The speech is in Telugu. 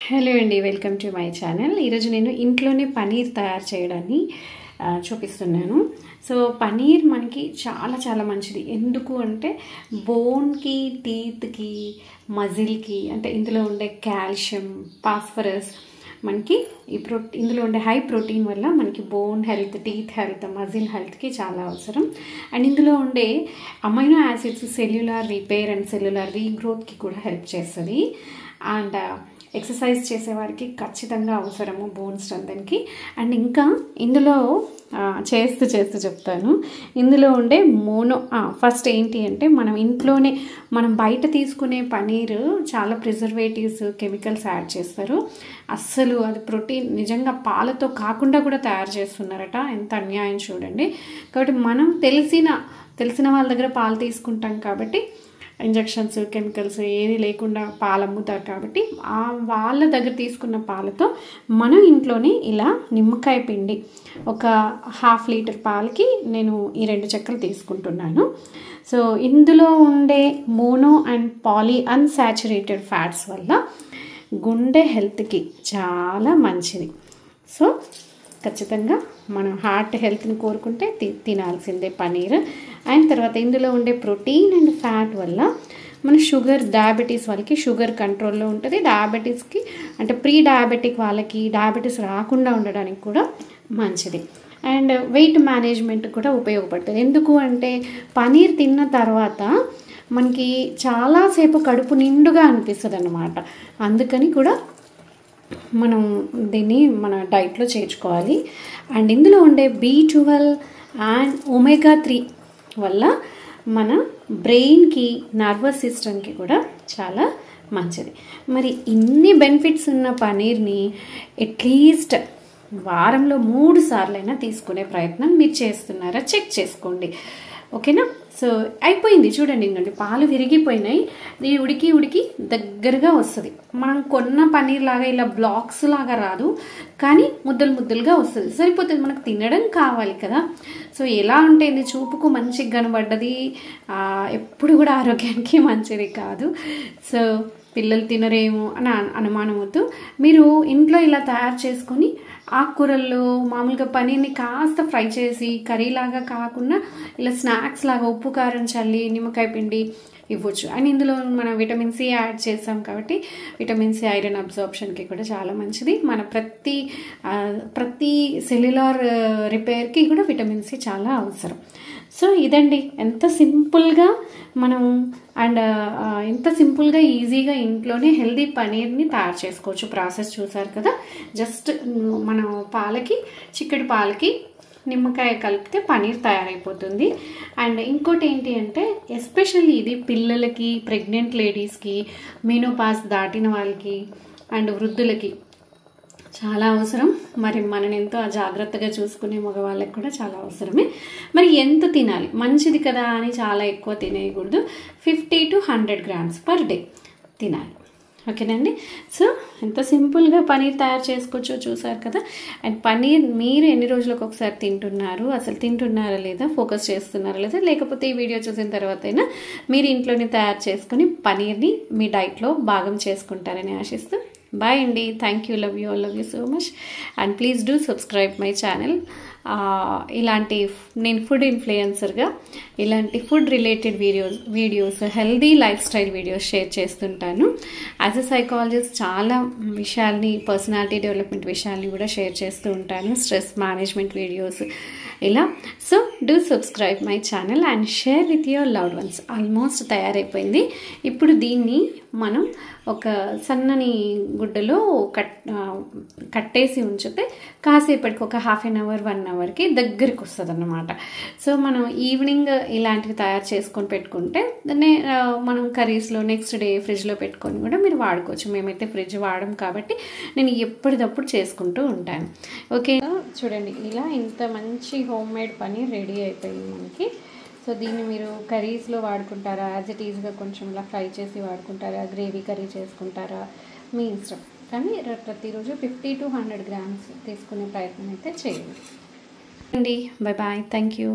హలో అండి, వెల్కమ్ టు మై ఛానల్. ఈరోజు నేను ఇంట్లోనే పనీర్ తయారు చేయడాన్ని చూపిస్తున్నాను. సో పనీర్ మనకి చాలా చాలా మంచిది. ఎందుకు అంటే బోన్కి, టీత్కి, మజిల్కి, అంటే ఇందులో ఉండే కాల్షియం, ఫాస్ఫరస్, మనకి ఇందులో ఉండే హై ప్రోటీన్ వల్ల మనకి bone health, teeth health, muscle హెల్త్కి చాలా అవసరం. అండ్ ఇందులో ఉండే amino acids cellular repair and cellular రీగ్రోత్కి కూడా హెల్ప్ చేస్తుంది. అండ్ ఎక్సర్సైజ్ చేసేవారికి ఖచ్చితంగా అవసరము బోన్ స్ట్రెంగ్త్కి. అండ్ ఇంకా ఇందులో చేస్తూ చెప్తాను. ఇందులో ఉండే ఫస్ట్ ఏంటి అంటే మనం ఇంట్లోనే మనం బయట తీసుకునే పనీర్ చాలా ప్రిజర్వేటివ్స్, కెమికల్స్ యాడ్ చేస్తారు. అస్సలు అది ప్రోటీన్ నిజంగా పాలతో కాకుండా కూడా తయారు చేస్తున్నారట. ఎంత అన్యాయం చూడండి. కాబట్టి మనం తెలిసిన వాళ్ళ దగ్గర పాలు తీసుకుంటాం కాబట్టి ఇంజెక్షన్స్, కెమికల్స్ ఏది లేకుండా పాలు అమ్ముతారు. కాబట్టి వాళ్ళ దగ్గర తీసుకున్న పాలతో మనం ఇంట్లోనే ఇలా నిమ్మకాయ పిండి ఒక 1/2 లీటర్ పాలకి నేను ఈ 2 చెక్కలు తీసుకుంటున్నాను. సో ఇందులో ఉండే mono and poly unsaturated fats వల్ల గుండె హెల్త్కి చాలా మంచిది. సో ఖచ్చితంగా మనం హార్ట్ హెల్త్ని కోరుకుంటే తినాల్సిందే పనీర్. అండ్ తర్వాత ఇందులో ఉండే ప్రోటీన్ అండ్ ఫ్యాట్ వల్ల మన డయాబెటీస్ వాళ్ళకి షుగర్ కంట్రోల్లో ఉంటుంది. డయాబెటీస్కి అంటే ప్రీ డయాబెటిక్ వాళ్ళకి డయాబెటీస్ రాకుండా ఉండడానికి కూడా మంచిది. అండ్ వెయిట్ మేనేజ్మెంట్ కూడా ఉపయోగపడుతుంది. ఎందుకు అంటే పనీర్ తిన్న తర్వాత మనకి చాలాసేపు కడుపు నిండుగా అనిపిస్తుంది అన్నమాట. అందుకని కూడా మనం దీన్ని మన డైట్లో చేర్చుకోవాలి. అండ్ ఇందులో ఉండే B12 అండ్ ఒమేగా 3 వల్ల మన బ్రెయిన్కి, నర్వస్ సిస్టమ్కి కూడా చాలా మంచిది. మరి ఇన్ని బెనిఫిట్స్ ఉన్న పనీర్ని అట్లీస్ట్ వారంలో 3 సార్లైనా తీసుకునే ప్రయత్నం మీరు చేస్తున్నారా చెక్ చేసుకోండి. ఓకేనా? సో అయిపోయింది చూడండి. ఇంకండి పాలు విరిగిపోయినాయి. ఇది ఉడికి దగ్గరగా వస్తుంది. మనం కొన్న పనీర్ లాగా ఇలా బ్లాక్స్ లాగా రాదు, కానీ ముద్దలుగా వస్తుంది. సరిపోతుంది. మనకు తినడం కావాలి కదా. సో ఎలా ఉంటే ఇది చూపుకు మంచిగా కనబడ్డది, ఎప్పుడు కూడా ఆరోగ్యానికి మంచిది కాదు. సో పిల్లలు తినరేమో అని అనుమానం వద్దు. మీరు ఇంట్లో ఇలా తయారు చేసుకొని ఆకుకూరల్లో మామూలుగా పనీర్ని కాస్త ఫ్రై చేసి కర్రీలాగా కాకుండా ఇలా స్నాక్స్ లాగా ఉప్పు కారం చల్లి నిమ్మకాయ పిండి ఇవ్వచ్చు. అండ్ ఇందులో మనం విటమిన్ సి యాడ్ చేసాం కాబట్టి విటమిన్ సి ఐరన్ అబ్జార్ప్షన్కి కూడా చాలా మంచిది. మన ప్రతి సెల్యులార్ రిపేర్కి కూడా విటమిన్ సి చాలా అవసరం. సో ఇదండి, ఎంత సింపుల్గా మనం ఎంత సింపుల్గా ఈజీగా ఇంట్లోనే హెల్దీ పనీర్ని తయారు చేసుకోవచ్చు. ప్రాసెస్ చూసారు కదా. జస్ట్ మనం చిక్కడి పాలకి నిమ్మకాయ కలిపితే పనీర్ తయారైపోతుంది. అండ్ ఇంకోటి ఏంటి అంటే ఎస్పెషల్లీ ఇది పిల్లలకి, ప్రెగ్నెంట్ లేడీస్కి, మెనోపాజ్ దాటిన వాళ్ళకి అండ్ వృద్ధులకి చాలా అవసరం. మరి మనని ఎంతో జాగ్రత్తగా చూసుకునే మగవాళ్ళకి కూడా చాలా అవసరమే. మరి ఎంత తినాలి? మంచిది కదా అని చాలా ఎక్కువ తినేయకూడదు. 50 to 100 grams పర్ డే తినాలి. ఓకేనండి. సో ఎంత సింపుల్గా పనీర్ తయారు చేసుకోవచ్చో చూసారు కదా. అండ్ పనీర్ మీరు ఎన్ని రోజులకు ఒకసారి తింటున్నారు, అసలు తింటున్నారా లేదా, ఫోకస్ చేస్తున్నారా లేదా, లేకపోతే ఈ వీడియో చూసిన తర్వాత అయినా మీరు ఇంట్లోనే తయారు చేసుకుని పనీర్ని మీ డైట్లో భాగం చేసుకుంటారని ఆశిస్తూ బాయ్ అండి. Thank you. Love you so much. And please do subscribe my channel. ఇలాంటి నేను ఫుడ్ ఇన్ఫ్లుయెన్సర్గా ఇలాంటి food related videos, healthy life style videos share చేస్తుంటాను. యాజ్ ఎ సైకాలజిస్ట్ చాలా విషయాల్ని, పర్సనాలిటీ డెవలప్మెంట్ విషయాల్ని కూడా షేర్ చేస్తూ ఉంటాను. స్ట్రెస్ మేనేజ్మెంట్ వీడియోస్ ఇలా. So do subscribe my channel and share with your loved ones. Almost తయారైపోయింది. ఇప్పుడు దీన్ని మనం ఒక సన్నని గుడ్డలో కట్టేసి ఉంచితే కాసేపటికి ఒక 1/2 hour 1 hourకి దగ్గరికి వస్తుంది అన్నమాట. సో మనం ఈవినింగ్ ఇలాంటివి తయారు చేసుకొని పెట్టుకుంటే దాన్ని మనం కర్రీస్లో నెక్స్ట్ డే ఫ్రిడ్జ్లో పెట్టుకొని కూడా మీరు వాడుకోవచ్చు. మేమైతే ఫ్రిడ్జ్ వాడడం కాబట్టి నేను ఎప్పటికప్పుడు చేసుకుంటూ ఉంటాను. ఓకే, చూడండి ఇలా ఇంత మంచి హోమ్ మేడ్ పనీర్ రెడీ అయిపోయింది మనకి. సో దీన్ని మీరు కర్రీస్లో వాడుకుంటారా, యాజ్ ఇట్ ఈజ్గా కొంచెం ఇలా ఫ్రై చేసి వాడుకుంటారా, గ్రేవీ కర్రీ చేసుకుంటారా, మీ ఇష్టం. కానీ ప్రతిరోజు 50 to 100 grams తీసుకునే ప్రయత్నం అయితే చేయండి. బాయ్. Thank you.